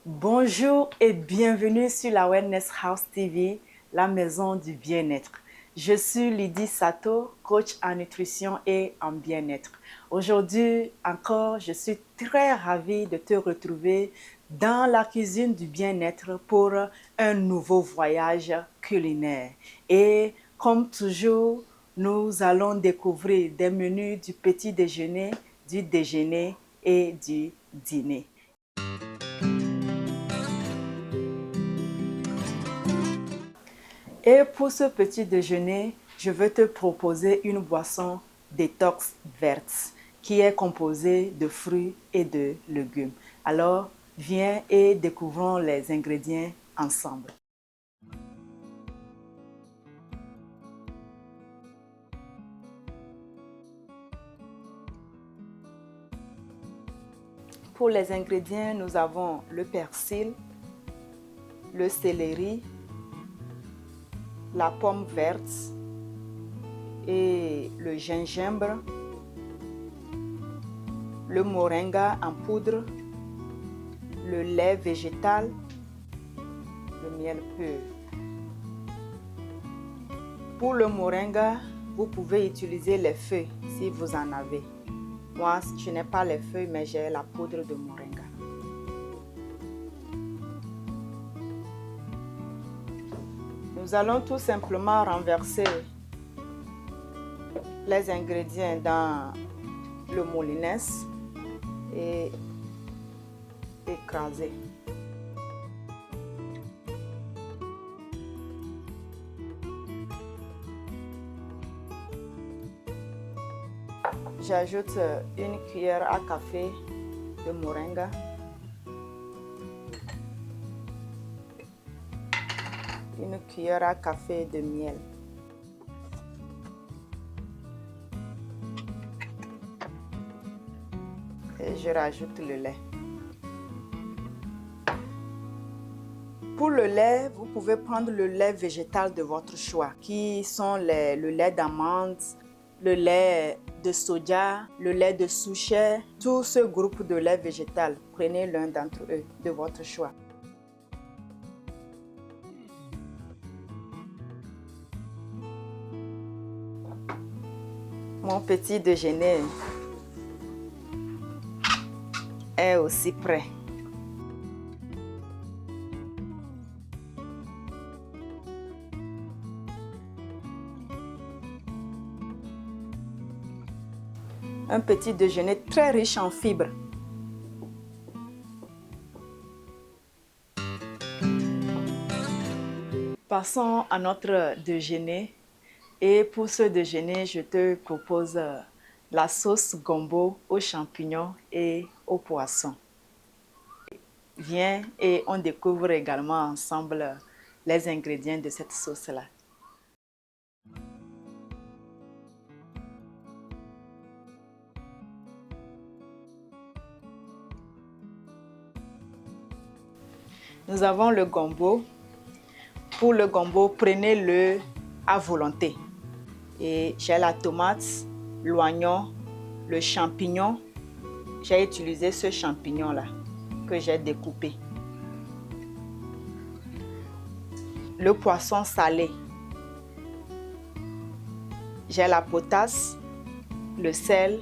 Bonjour et bienvenue sur la Wellness House TV, la maison du bien-être. Je suis Lydie Sato, coach en nutrition et en bien-être. Aujourd'hui encore, je suis très ravie de te retrouver dans la cuisine du bien-être pour un nouveau voyage culinaire. Et comme toujours, nous allons découvrir des menus du petit déjeuner, du déjeuner et du dîner. Et pour ce petit déjeuner, je vais te proposer une boisson détox verte qui est composée de fruits et de légumes. Alors, viens et découvrons les ingrédients ensemble. Pour les ingrédients, nous avons le persil, le céleri, la pomme verte et le gingembre, le moringa en poudre, le lait végétal, le miel pur. Pour le moringa, vous pouvez utiliser les feuilles si vous en avez. Moi, je n'ai pas les feuilles, mais j'ai la poudre de moringa. Nous allons tout simplement renverser les ingrédients dans le moulinès et écraser. J'ajoute une cuillère à café de moringa. Une cuillère à café de miel. Et je rajoute le lait. Pour le lait, vous pouvez prendre le lait végétal de votre choix, qui sont le lait d'amande, le lait de soja, le lait de souchet, tout ce groupe de lait végétal. Prenez l'un d'entre eux de votre choix. Mon petit déjeuner est aussi prêt. Un petit déjeuner très riche en fibres. Passons à notre déjeuner. Et pour ce déjeuner, je te propose la sauce gombo aux champignons et aux poissons. Viens et on découvre également ensemble les ingrédients de cette sauce-là. Nous avons le gombo. Pour le gombo, prenez-le à volonté. Et j'ai la tomate, l'oignon, le champignon. J'ai utilisé ce champignon-là que j'ai découpé. Le poisson salé. J'ai la potasse, le sel,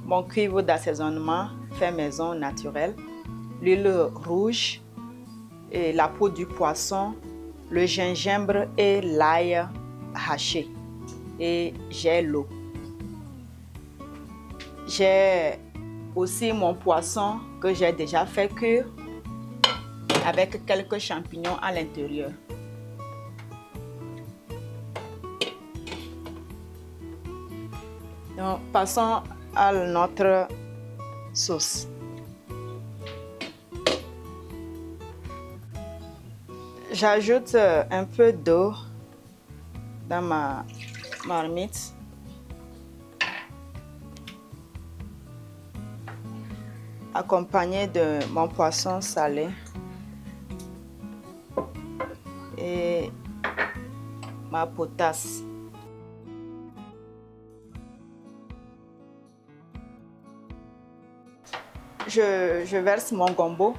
mon cuivre d'assaisonnement fait maison naturel, l'huile rouge, et la peau du poisson, le gingembre et l'ail haché. Et j'ai l'eau. J'ai aussi mon poisson que j'ai déjà fait cuire avec quelques champignons à l'intérieur. Donc, passons à notre sauce. J'ajoute un peu d'eau dans ma marmite. Accompagné de mon poisson salé et ma potasse. Je verse mon gombo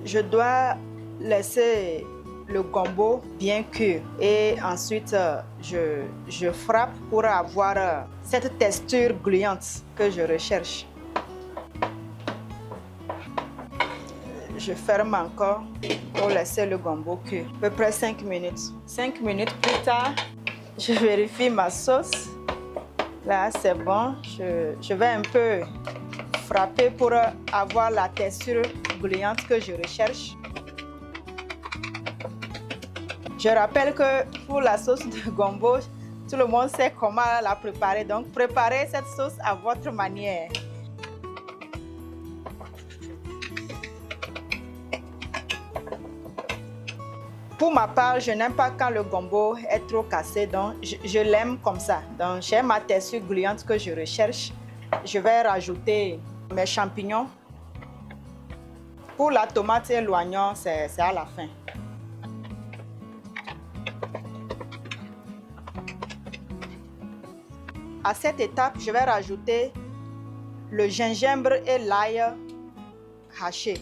Je dois laisser le gombo bien cuire et ensuite je frappe pour avoir cette texture gluante que je recherche. Je ferme encore pour laisser le gombo cuire, à peu près 5 minutes. 5 minutes plus tard, je vérifie ma sauce. Là, c'est bon. Je vais un peu frapper pour avoir la texture gluante que je recherche. Je rappelle que pour la sauce de gombo, tout le monde sait comment la préparer. Donc, préparez cette sauce à votre manière. Pour ma part, je n'aime pas quand le gombo est trop cassé, donc je l'aime comme ça. Donc, j'ai ma texture gluante que je recherche. Je vais rajouter mes champignons. Pour la tomate et l'oignon, c'est à la fin. À cette étape, je vais rajouter le gingembre et l'ail haché.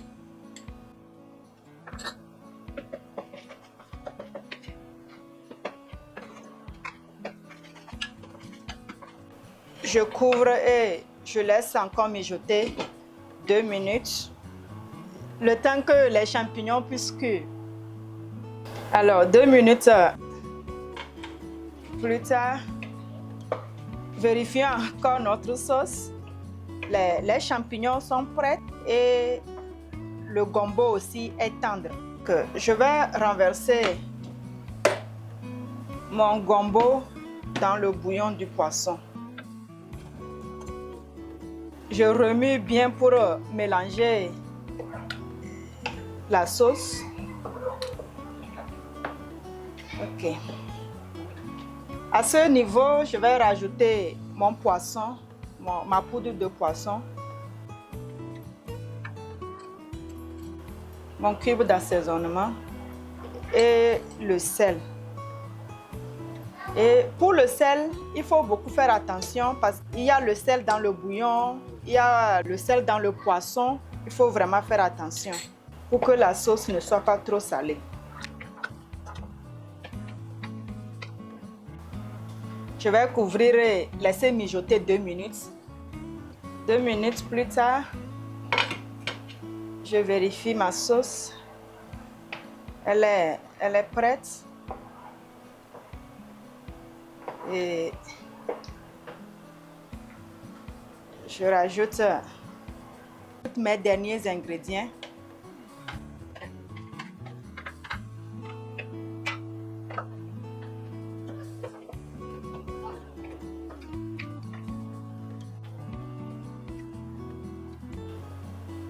Je couvre et je laisse encore mijoter 2 minutes, le temps que les champignons puissent cuire. Alors, 2 minutes plus tard, vérifions encore notre sauce. Les champignons sont prêts et le gombo aussi est tendre. Je vais renverser mon gombo dans le bouillon du poisson. Je remue bien pour mélanger la sauce. Ok. À ce niveau, je vais rajouter mon poisson, ma poudre de poisson, mon cube d'assaisonnement et le sel. Et pour le sel, il faut beaucoup faire attention parce qu'il y a le sel dans le bouillon, il y a le sel dans le poisson. Il faut vraiment faire attention pour que la sauce ne soit pas trop salée. Je vais couvrir et laisser mijoter 2 minutes. 2 minutes plus tard, je vérifie ma sauce. Elle est prête. Et je rajoute mes derniers ingrédients.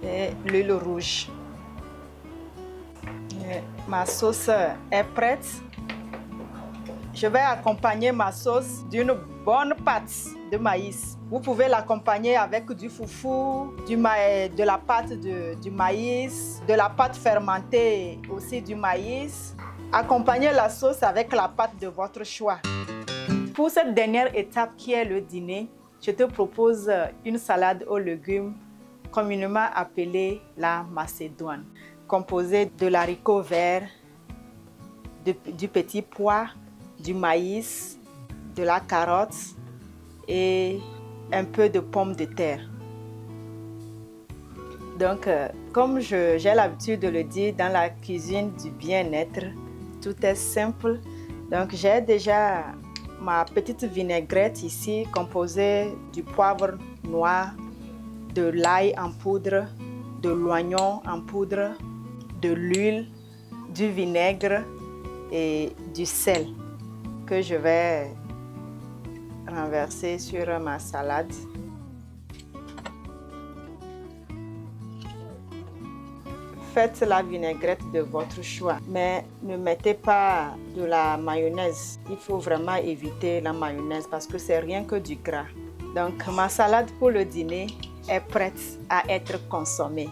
Et l'huile rouge. Et ma sauce est prête. Je vais accompagner ma sauce d'une bonne pâte de maïs. Vous pouvez l'accompagner avec du foufou, de la pâte du maïs, de la pâte fermentée aussi du maïs. Accompagnez la sauce avec la pâte de votre choix. Pour cette dernière étape qui est le dîner, je te propose une salade aux légumes communément appelée la macédoine, composée de l'haricot vert, du petit pois, du maïs, de la carotte et un peu de pommes de terre. Donc, comme j'ai l'habitude de le dire dans la cuisine du bien-être, tout est simple. Donc, j'ai déjà ma petite vinaigrette ici composée du poivre noir, de l'ail en poudre, de l'oignon en poudre, de l'huile, du vinaigre et du sel que je vais renverser sur ma salade. Faites la vinaigrette de votre choix, mais ne mettez pas de la mayonnaise. Il faut vraiment éviter la mayonnaise parce que c'est rien que du gras. Donc ma salade pour le dîner est prête à être consommée.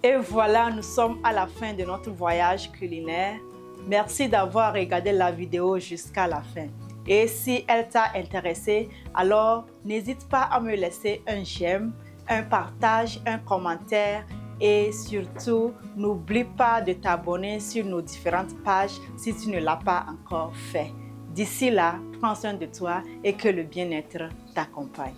Et voilà, nous sommes à la fin de notre voyage culinaire. Merci d'avoir regardé la vidéo jusqu'à la fin. Et si elle t'a intéressé, alors n'hésite pas à me laisser un j'aime, un partage, un commentaire Et surtout, n'oublie pas de t'abonner sur nos différentes pages si tu ne l'as pas encore fait. D'ici là, prends soin de toi et que le bien-être t'accompagne.